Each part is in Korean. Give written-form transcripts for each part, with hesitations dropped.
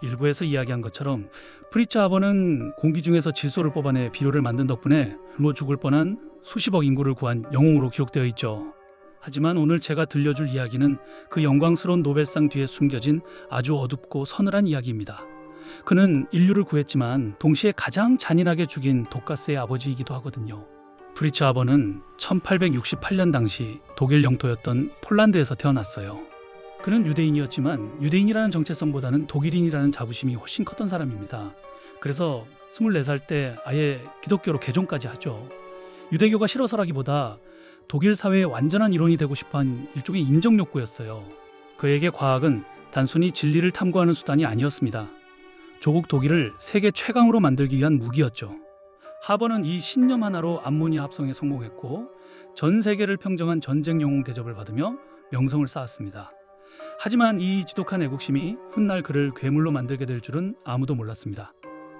일부에서 이야기한 것처럼 프리츠 하버는 공기 중에서 질소를 뽑아내 비료를 만든 덕분에 굶어 죽을 뻔한 수십억 인구를 구한 영웅으로 기록되어 있죠. 하지만 오늘 제가 들려줄 이야기는 그 영광스러운 노벨상 뒤에 숨겨진 아주 어둡고 서늘한 이야기입니다. 그는 인류를 구했지만 동시에 가장 잔인하게 죽인 독가스의 아버지이기도 하거든요. 프리츠 하버는 1868년 당시 독일 영토였던 폴란드에서 태어났어요. 그는 유대인이었지만 유대인이라는 정체성보다는 독일인이라는 자부심이 훨씬 컸던 사람입니다. 그래서 24살 때 아예 기독교로 개종까지 하죠. 유대교가 싫어서라기보다 독일 사회의 완전한 일원이 되고 싶어한 일종의 인정 욕구였어요. 그에게 과학은 단순히 진리를 탐구하는 수단이 아니었습니다. 조국 독일을 세계 최강으로 만들기 위한 무기였죠. 하버는 이 신념 하나로 암모니아 합성에 성공했고 전 세계를 평정한 전쟁 영웅 대접을 받으며 명성을 쌓았습니다. 하지만 이 지독한 애국심이 훗날 그를 괴물로 만들게 될 줄은 아무도 몰랐습니다.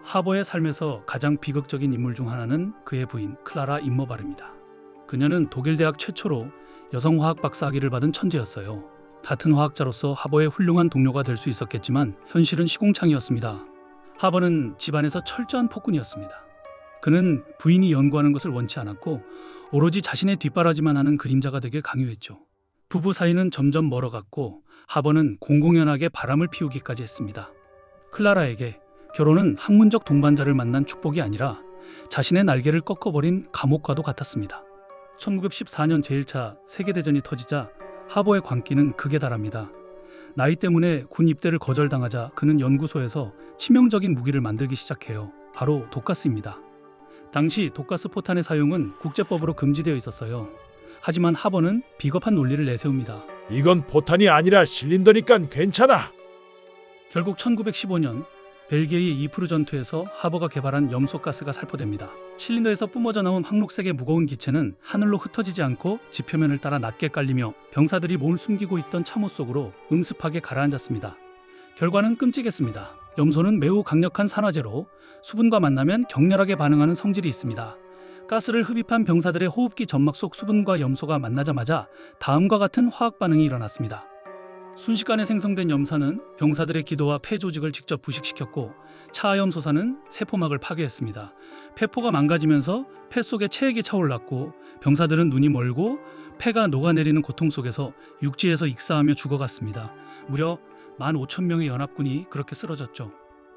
하버의 삶에서 가장 비극적인 인물 중 하나는 그의 부인 클라라 임머바르입니다. 그녀는 독일 대학 최초로 여성 화학 박사 학위를 받은 천재였어요. 같은 화학자로서 하버의 훌륭한 동료가 될 수 있었겠지만 현실은 시궁창이었습니다. 하버는 집안에서 철저한 폭군이었습니다. 그는 부인이 연구하는 것을 원치 않았고 오로지 자신의 뒷바라지만 하는 그림자가 되길 강요했죠. 부부 사이는 점점 멀어갔고 하버는 공공연하게 바람을 피우기까지 했습니다. 클라라에게 결혼은 학문적 동반자를 만난 축복이 아니라 자신의 날개를 꺾어버린 감옥과도 같았습니다. 1914년 제1차 세계대전이 터지자 하버의 광기는 극에 달합니다. 나이 때문에 군 입대를 거절당하자 그는 연구소에서 치명적인 무기를 만들기 시작해요. 바로 독가스입니다. 당시 독가스 포탄의 사용은 국제법으로 금지되어 있었어요. 하지만 하버는 비겁한 논리를 내세웁니다. 이건 포탄이 아니라 실린더니까 괜찮아. 결국 1915년 벨기에의 이프르 전투에서 하버가 개발한 염소가스가 살포됩니다. 실린더에서 뿜어져 나온 황록색의 무거운 기체는 하늘로 흩어지지 않고 지표면을 따라 낮게 깔리며 병사들이 몸을 숨기고 있던 참호 속으로 응습하게 가라앉았습니다. 결과는 끔찍했습니다. 염소는 매우 강력한 산화제로 수분과 만나면 격렬하게 반응하는 성질이 있습니다. 가스를 흡입한 병사들의 호흡기 점막 속 수분과 염소가 만나자마자 다음과 같은 화학 반응이 일어났습니다. 순식간에 생성된 염산은 병사들의 기도와 폐 조직을 직접 부식시켰고 차염소사는 세포막을 파괴했습니다. 폐포가 망가지면서 폐 속에 체액이 차올랐고 병사들은 눈이 멀고 폐가 녹아내리는 고통 속에서 육지에서 익사하며 죽어갔습니다. 무려 15,000명의 연합군이 그렇게 쓰러졌죠.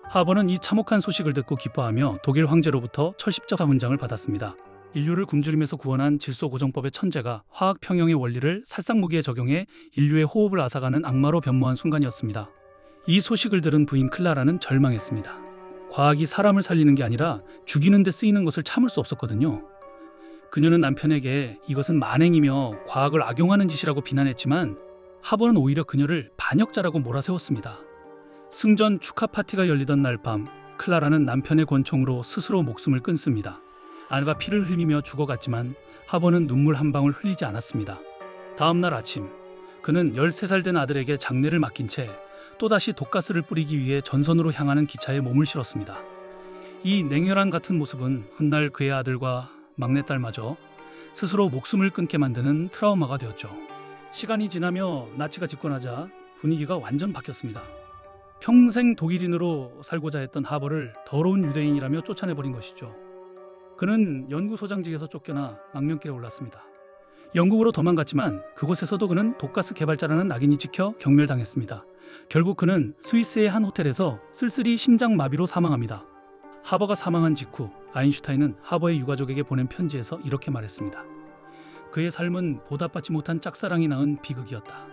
하버는 이 참혹한 소식을 듣고 기뻐하며 독일 황제로부터 철십자 훈장을 받았습니다. 인류를 굶주림에서 구원한 질소고정법의 천재가 화학 평형의 원리를 살상무기에 적용해 인류의 호흡을 앗아가는 악마로 변모한 순간이었습니다. 이 소식을 들은 부인 클라라는 절망했습니다. 과학이 사람을 살리는 게 아니라 죽이는 데 쓰이는 것을 참을 수 없었거든요. 그녀는 남편에게 이것은 만행이며 과학을 악용하는 짓이라고 비난했지만 하버는 오히려 그녀를 반역자라고 몰아세웠습니다. 승전 축하 파티가 열리던 날 밤 클라라는 남편의 권총으로 스스로 목숨을 끊습니다. 아내가 피를 흘리며 죽어갔지만 하버는 눈물 한 방울 흘리지 않았습니다. 다음 날 아침 그는 13살 된 아들에게 장례를 맡긴 채 또다시 독가스를 뿌리기 위해 전선으로 향하는 기차에 몸을 실었습니다. 이 냉혈한 같은 모습은 훗날 그의 아들과 막내딸마저 스스로 목숨을 끊게 만드는 트라우마가 되었죠. 시간이 지나며 나치가 집권하자 분위기가 완전 바뀌었습니다. 평생 독일인으로 살고자 했던 하버를 더러운 유대인이라며 쫓아내버린 것이죠. 그는 연구소장직에서 쫓겨나 망명길에 올랐습니다. 영국으로 도망갔지만 그곳에서도 그는 독가스 개발자라는 낙인이 찍혀 경멸당했습니다. 결국 그는 스위스의 한 호텔에서 쓸쓸히 심장마비로 사망합니다. 하버가 사망한 직후 아인슈타인은 하버의 유가족에게 보낸 편지에서 이렇게 말했습니다. 그의 삶은 보답받지 못한 짝사랑이 낳은 비극이었다.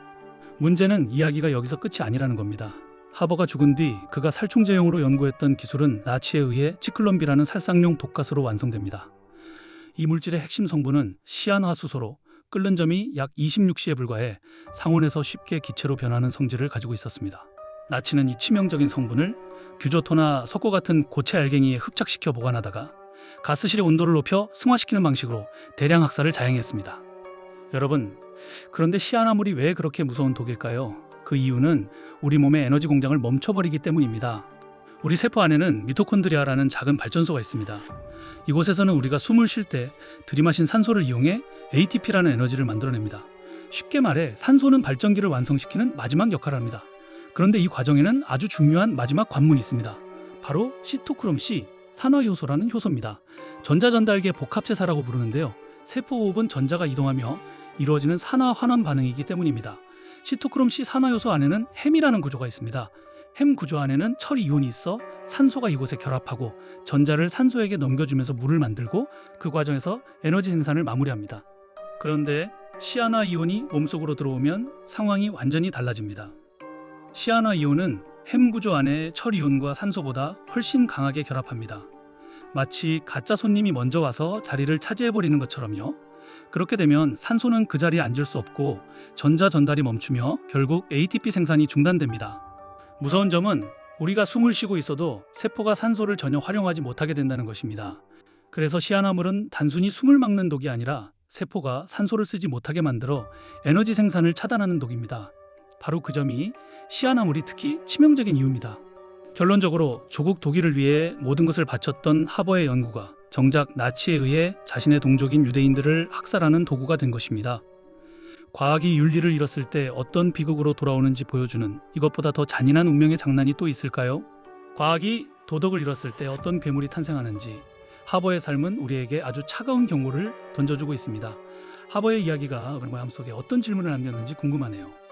문제는 이야기가 여기서 끝이 아니라는 겁니다. 하버가 죽은 뒤 그가 살충제용으로 연구했던 기술은 나치에 의해 치클론비라는 살상용 독가스로 완성됩니다. 이 물질의 핵심 성분은 시안화수소로 끓는 점이 약 26시에 불과해 상온에서 쉽게 기체로 변하는 성질을 가지고 있었습니다. 나치는 이 치명적인 성분을 규조토나 석고 같은 고체 알갱이에 흡착시켜 보관하다가 가스실의 온도를 높여 승화시키는 방식으로 대량 학살을 자행했습니다. 여러분, 그런데 시아나물이 왜 그렇게 무서운 독일까요? 그 이유는 우리 몸의 에너지 공장을 멈춰버리기 때문입니다. 우리 세포 안에는 미토콘드리아라는 작은 발전소가 있습니다. 이곳에서는 우리가 숨을 쉴 때 들이마신 산소를 이용해 ATP라는 에너지를 만들어냅니다. 쉽게 말해 산소는 발전기를 완성시키는 마지막 역할을 합니다. 그런데 이 과정에는 아주 중요한 마지막 관문이 있습니다. 바로 시토크롬C 산화효소라는 효소입니다. 전자전달계 복합체사라고 부르는데요. 세포호흡은 전자가 이동하며 이루어지는 산화 환원 반응이기 때문입니다. 시토크롬C 산화효소 안에는 햄이라는 구조가 있습니다. 햄 구조 안에는 철 이온이 있어 산소가 이곳에 결합하고 전자를 산소에게 넘겨주면서 물을 만들고 그 과정에서 에너지 생산을 마무리합니다. 그런데 시아나 이온이 몸속으로 들어오면 상황이 완전히 달라집니다. 시아나 이온은 햄 구조 안에 철 이온과 산소보다 훨씬 강하게 결합합니다. 마치 가짜 손님이 먼저 와서 자리를 차지해버리는 것처럼요. 그렇게 되면 산소는 그 자리에 앉을 수 없고 전자 전달이 멈추며 결국 ATP 생산이 중단됩니다. 무서운 점은 우리가 숨을 쉬고 있어도 세포가 산소를 전혀 활용하지 못하게 된다는 것입니다. 그래서 시아나물은 단순히 숨을 막는 독이 아니라 세포가 산소를 쓰지 못하게 만들어 에너지 생산을 차단하는 독입니다. 바로 그 점이 시아나물이 특히 치명적인 이유입니다. 결론적으로 조국 독일을 위해 모든 것을 바쳤던 하버의 연구가 정작 나치에 의해 자신의 동족인 유대인들을 학살하는 도구가 된 것입니다. 과학이 윤리를 잃었을 때 어떤 비극으로 돌아오는지 보여주는 이것보다 더 잔인한 운명의 장난이 또 있을까요? 과학이 도덕을 잃었을 때 어떤 괴물이 탄생하는지 하버의 삶은 우리에게 아주 차가운 경고를 던져주고 있습니다. 하버의 이야기가 우리 마음속에 어떤 질문을 남겼는지 궁금하네요.